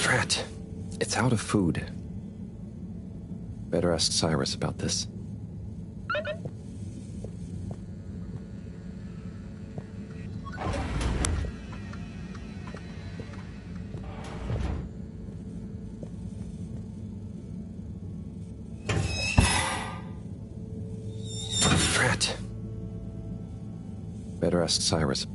Drat. It's out of food. Better ask Cyrus about this. Drat. Better ask Cyrus.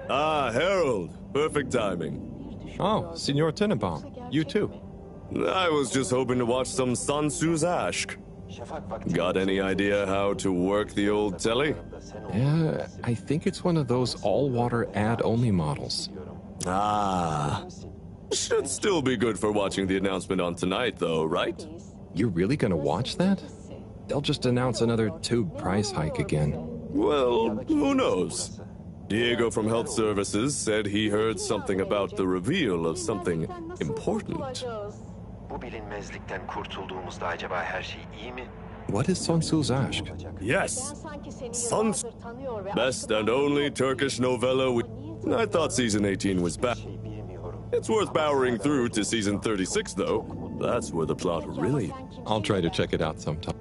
Ah, Harold. Perfect timing. Oh, Signor Tenenbaum. You too. I was just hoping to watch some Sansu's Ashk. Got any idea how to work the old telly? Yeah, I think it's one of those all-water ad-only models. Ah. Should still be good for watching the announcement on tonight, though, right? You're really gonna watch that? They'll just announce another tube price hike again. Well, who knows? Diego from Health Services said he heard something about the reveal of something important. Bu bilinmezlikten kurtulduğumuzda acaba her şey iyi mi? What is Sansu's Ashk? Yes, Sans. Best and only Turkish novella. I thought season 18 was bad. It's worth powering through to season 36, though. That's where the plot really... I'll try to check it out sometime.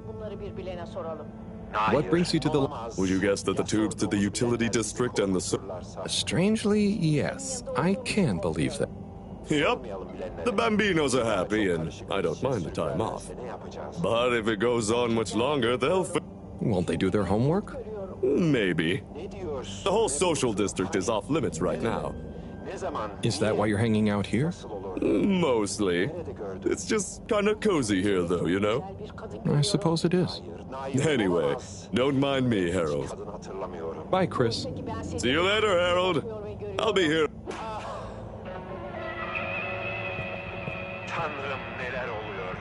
What brings you to the... Would you guess that the tubes to the utility district and the... Strangely, yes. I can believe that. Yep. The Bambinos are happy, and I don't mind the time off. But if it goes on much longer, they'll... Won't they do their homework? Maybe. The whole social district is off limits right now. Is that why you're hanging out here? Mostly. It's just kind of cozy here, though, you know? I suppose it is. Anyway, don't mind me, Harold. Bye, Chris. See you later, Harold. I'll be here. Tanrım neler oluyor?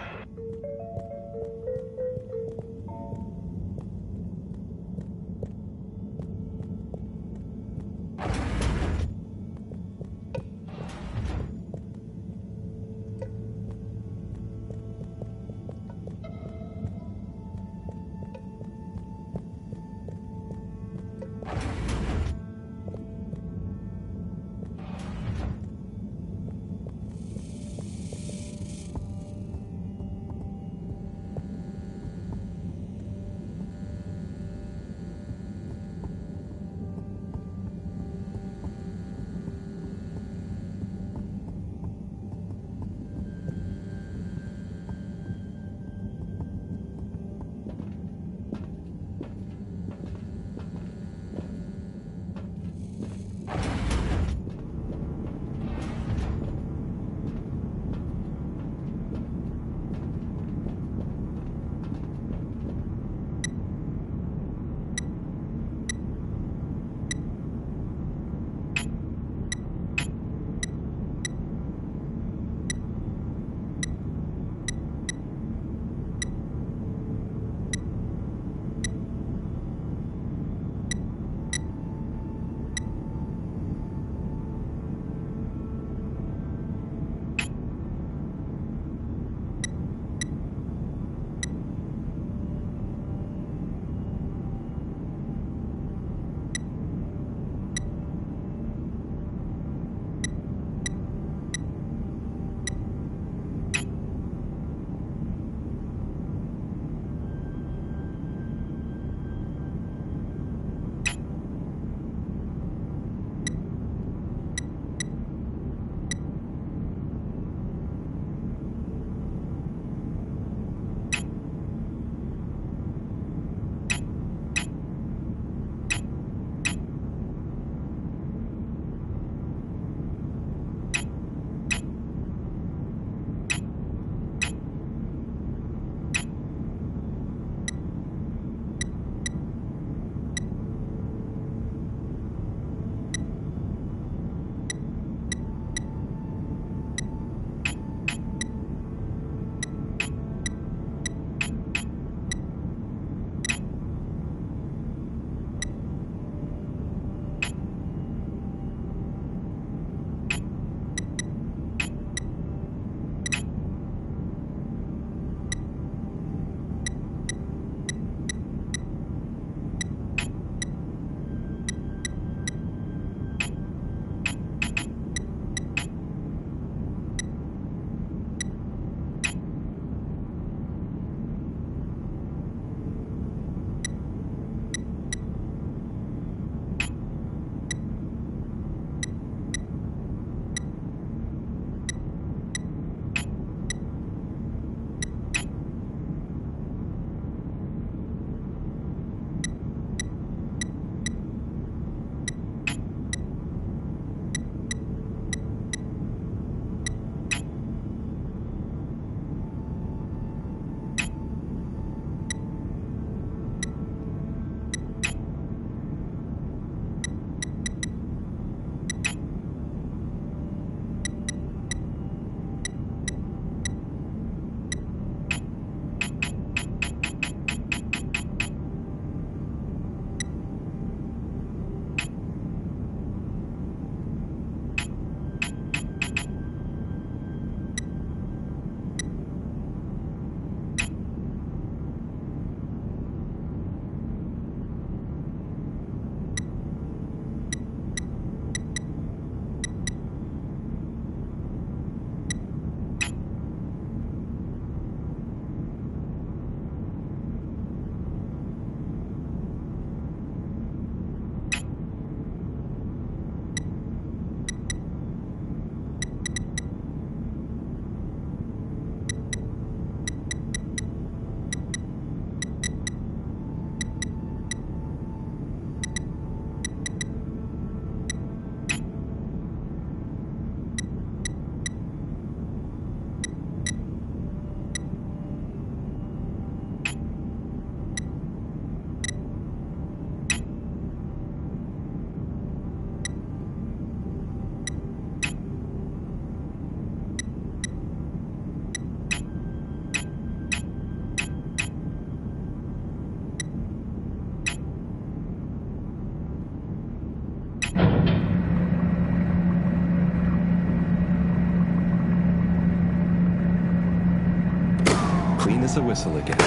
Clean as a whistle again.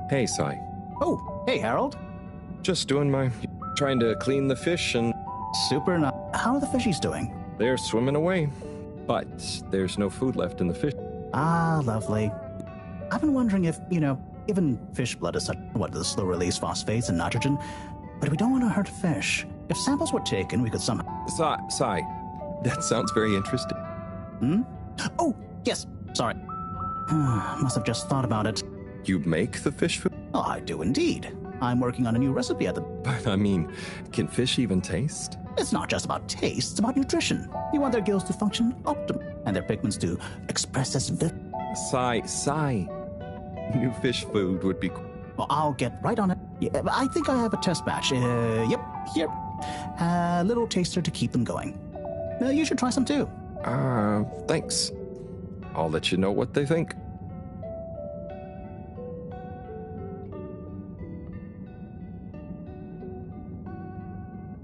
Hey, Sai. Oh, hey, Harold. Just doing my... trying to clean the fish and... Super. How are the fishies doing? They're swimming away. But there's no food left in the fish. Ah, lovely. I've been wondering if, given fish blood is such the slow-release phosphates and nitrogen, but we don't want to hurt fish. If samples were taken, we could somehow... Sai, that sounds very interesting. Hmm? Oh, yes, sorry. Must have just thought about it. You make the fish food? Oh, I do indeed. I'm working on a new recipe at the... But I mean, can fish even taste? It's not just about taste, it's about nutrition. You want their gills to function optimally, and their pigments to express as... Sai. New fish food would be... Well, I'll get right on it. Yeah, I think I have a test batch. Yep, here. A little taster to keep them going. You should try some too. Thanks. I'll let you know what they think.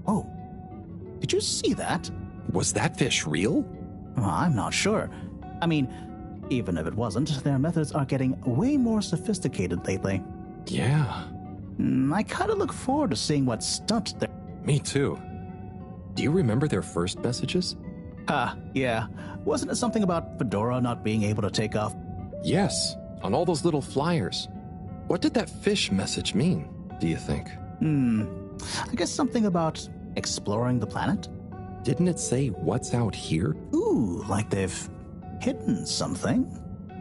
Oh, did you see that? Was that fish real? Well, I'm not sure. I mean, even if it wasn't, their methods are getting way more sophisticated lately. Yeah. I kind of look forward to seeing what stunt they're... Me too. Do you remember their first messages? Yeah. Wasn't it something about Fedora not being able to take off? Yes, on all those little flyers. What did that fish message mean, do you think? I guess something about exploring the planet? Didn't it say what's out here? Ooh, like they've hidden something?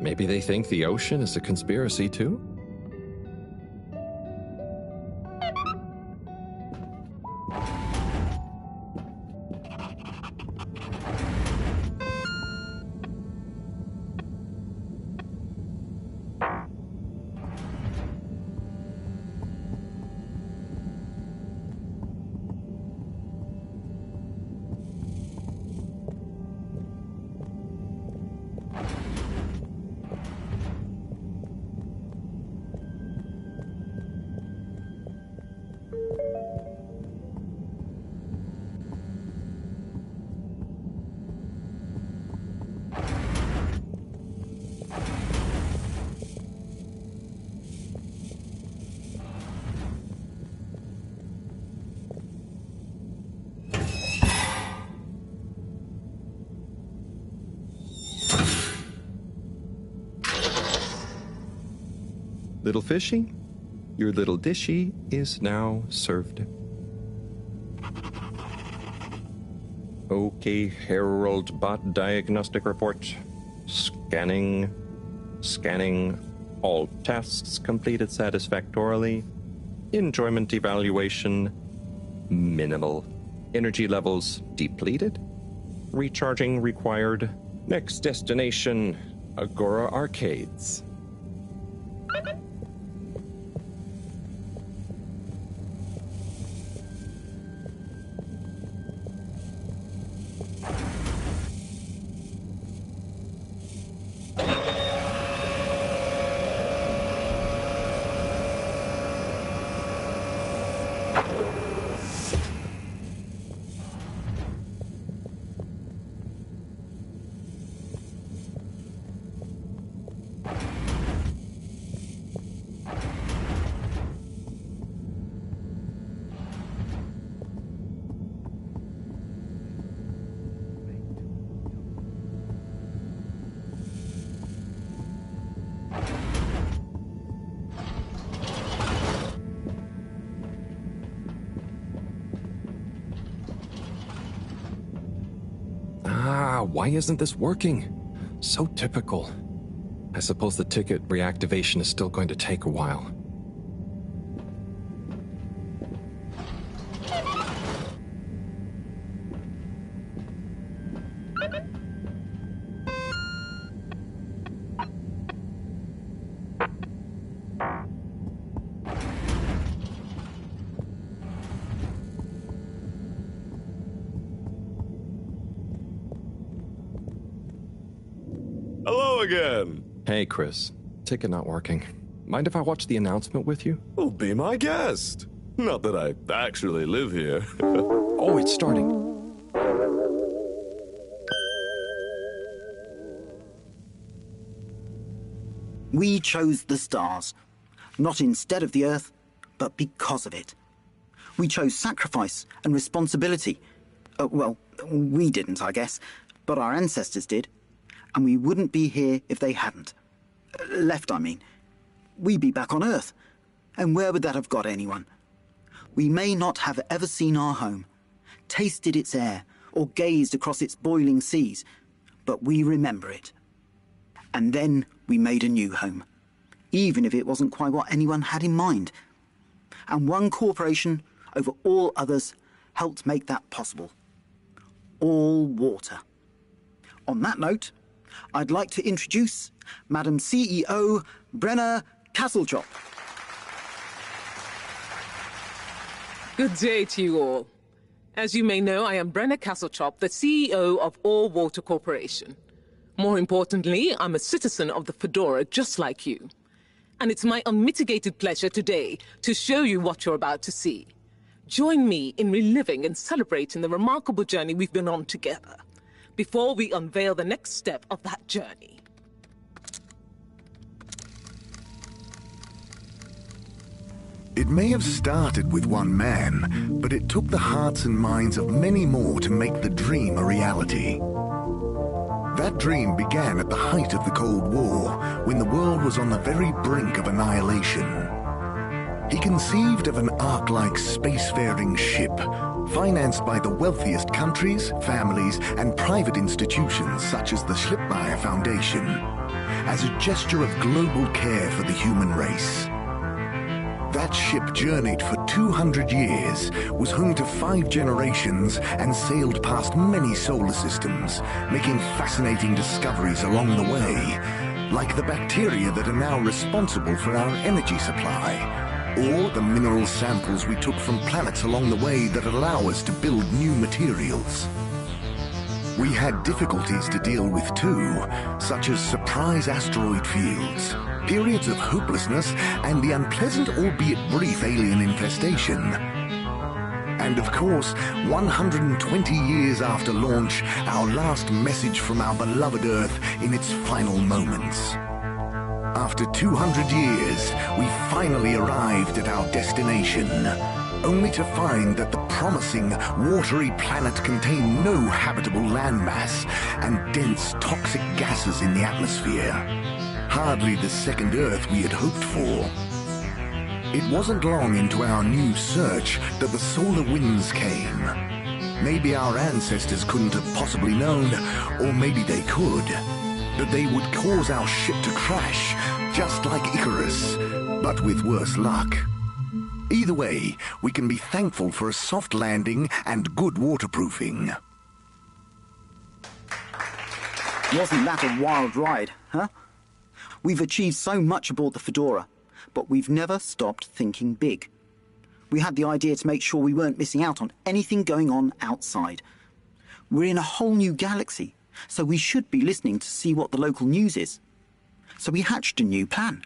Maybe they think the ocean is a conspiracy too? Little fishy, your little dishy is now served. Okay, Harold Bot diagnostic report. Scanning. All tasks completed satisfactorily. Enjoyment evaluation minimal. Energy levels depleted. Recharging required. Next destination, Agora Arcades. Why isn't this working? So typical. I suppose the ticket reactivation is still going to take a while. again. Hey, Chris. Ticket not working. Mind if I watch the announcement with you? Well, be my guest. Not that I actually live here. Oh, it's starting. We chose the stars, not instead of the Earth, but because of it. We chose sacrifice and responsibility. Well, we didn't, I guess, but our ancestors did. And we wouldn't be here if they hadn't. Left, I mean. We'd be back on Earth. And where would that have got anyone? We may not have ever seen our home, tasted its air, or gazed across its boiling seas, but we remember it. And then we made a new home, even if it wasn't quite what anyone had in mind. And one corporation over all others helped make that possible. All Water. On that note, I'd like to introduce Madam CEO Brenna Castletop. Good day to you all. As you may know, I am Brenna Castletop, the CEO of All Water Corporation. More importantly, I'm a citizen of the Fedora just like you. And it's my unmitigated pleasure today to show you what you're about to see. Join me in reliving and celebrating the remarkable journey we've been on together, before we unveil the next step of that journey. It may have started with one man, but it took the hearts and minds of many more to make the dream a reality. That dream began at the height of the Cold War, when the world was on the very brink of annihilation. He conceived of an Ark-like spacefaring ship, financed by the wealthiest countries, families, and private institutions such as the Schlippmeier Foundation, as a gesture of global care for the human race. That ship journeyed for 200 years, was home to 5 generations, and sailed past many solar systems, making fascinating discoveries along the way, like the bacteria that are now responsible for our energy supply, or the mineral samples we took from planets along the way that allow us to build new materials. We had difficulties to deal with too, such as surprise asteroid fields, periods of hopelessness, and the unpleasant albeit brief alien infestation. And of course, 120 years after launch, our last message from our beloved Earth in its final moments. After 200 years, we finally arrived at our destination, only to find that the promising, watery planet contained no habitable landmass and dense, toxic gases in the atmosphere. Hardly the second Earth we had hoped for. It wasn't long into our new search that the solar winds came. Maybe our ancestors couldn't have possibly known, or maybe they could, that they would cause our ship to crash, just like Icarus, but with worse luck. Either way, we can be thankful for a soft landing and good waterproofing. Wasn't that a wild ride, huh? We've achieved so much aboard the Fedora, but we've never stopped thinking big. We had the idea to make sure we weren't missing out on anything going on outside. We're in a whole new galaxy, so we should be listening to see what the local news is. So we hatched a new plan.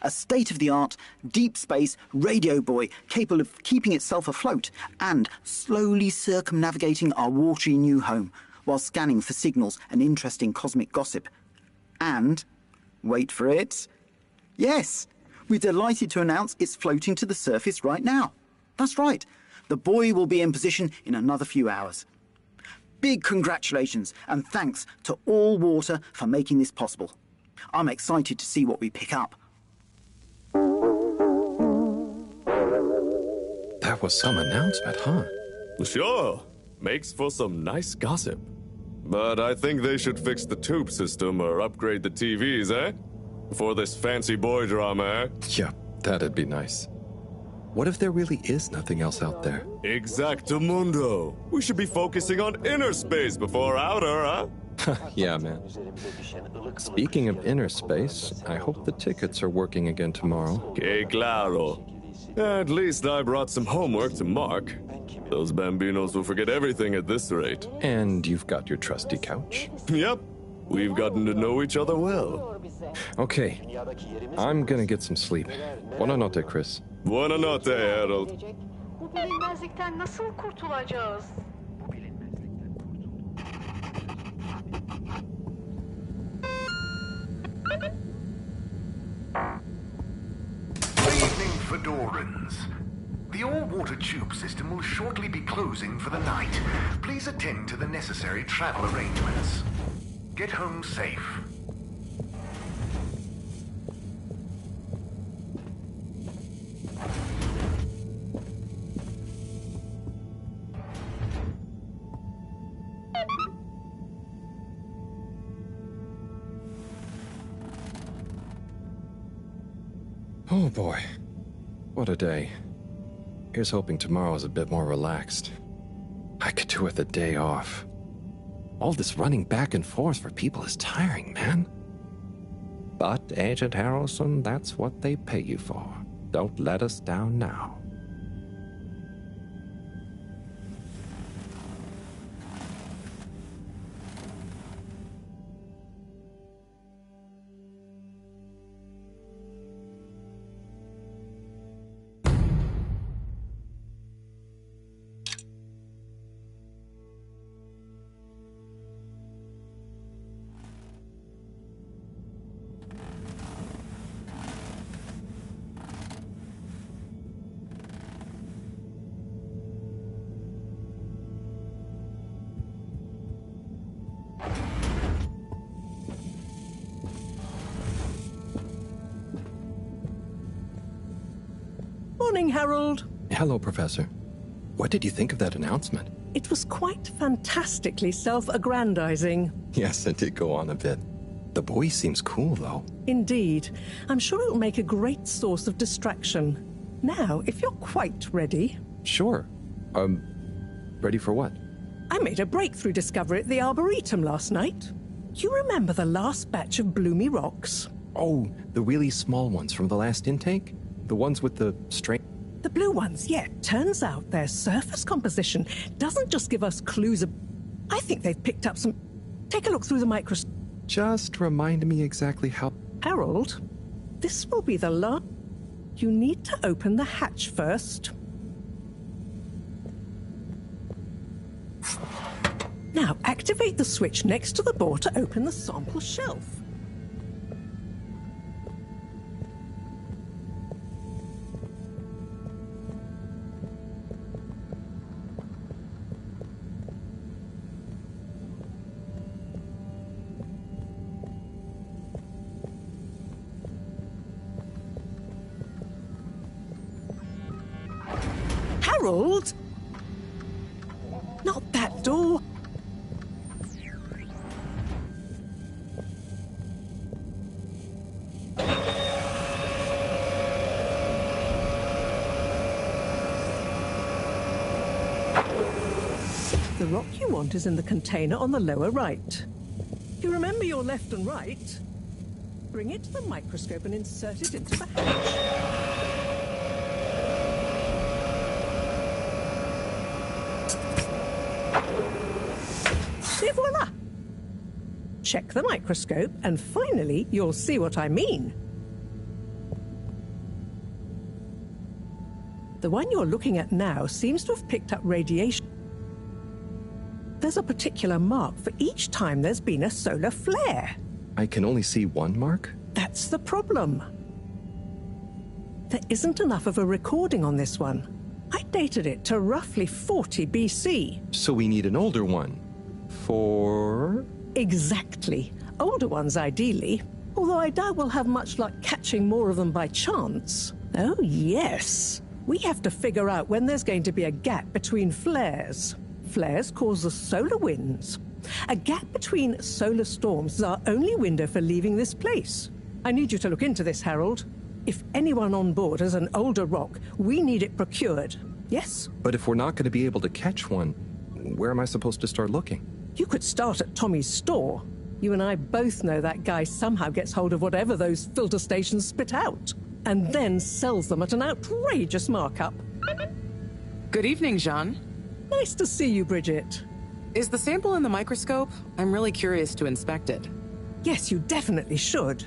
A state-of-the-art, deep space radio buoy capable of keeping itself afloat and slowly circumnavigating our watery new home while scanning for signals and interesting cosmic gossip. And, wait for it, yes, we're delighted to announce it's floating to the surface right now. That's right, the buoy will be in position in another few hours. Big congratulations and thanks to All Water for making this possible. I'm excited to see what we pick up. That was some announcement, huh? Sure, makes for some nice gossip. But I think they should fix the tube system or upgrade the TVs, eh? For this fancy boy drama, eh? Yeah, that'd be nice. What if there really is nothing else out there? Exactamundo. We should be focusing on inner space before outer, huh? Yeah, man. Speaking of inner space, I hope the tickets are working again tomorrow. Que claro. At least I brought some homework to mark. Those bambinos will forget everything at this rate. And you've got your trusty couch. Yep. We've gotten to know each other well. Okay, I'm gonna get some sleep. Buonanotte, Chris. Buonanotte, Harold. Bu bilinmezlikten nasıl kurtulacağız? Good evening, Fedorans. The all-water tube system will shortly be closing for the night. Please attend to the necessary travel arrangements. Get home safe. Oh boy, what a day. Here's hoping tomorrow's a bit more relaxed. I could do with a day off. All this running back and forth for people is tiring, man. But, Agent Harrelson, that's what they pay you for. Don't let us down now. Morning, Harold. Hello, Professor. What did you think of that announcement? It was quite fantastically self-aggrandizing. Yes, it did go on a bit. The boy seems cool, though. Indeed. I'm sure it'll make a great source of distraction. Now, if you're quite ready... Sure. Ready for what? I made a breakthrough discovery at the Arboretum last night. You remember the last batch of bloomy rocks? Oh, the really small ones from the last intake? The ones with the strange... The blue ones, yeah. Turns out their surface composition doesn't just give us clues of... I think they've picked up some... Take a look through the microscope. Just remind me exactly how... Harold, this will be the last... You need to open the hatch first. Now, activate the switch next to the door to open the sample shelf. Harold? Not that door. The rock you want is in the container on the lower right. You remember your left and right? Bring it to the microscope and insert it into the hatch. Et voila! Check the microscope, and finally, you'll see what I mean. The one you're looking at now seems to have picked up radiation. There's a particular mark for each time there's been a solar flare. I can only see one mark? That's the problem. There isn't enough of a recording on this one. I dated it to roughly 40 BC. So we need an older one. For... Exactly. Older ones, ideally. Although I doubt we'll have much luck catching more of them by chance. Oh, yes. We have to figure out when there's going to be a gap between flares. Flares cause the solar winds. A gap between solar storms is our only window for leaving this place. I need you to look into this, Harold. If anyone on board has an older rock, we need it procured. Yes? But if we're not going to be able to catch one, where am I supposed to start looking? You could start at Tommy's store. You and I both know that guy somehow gets hold of whatever those filter stations spit out, and then sells them at an outrageous markup. Good evening, Jean. Nice to see you, Bridget. Is the sample in the microscope? I'm really curious to inspect it. Yes, you definitely should.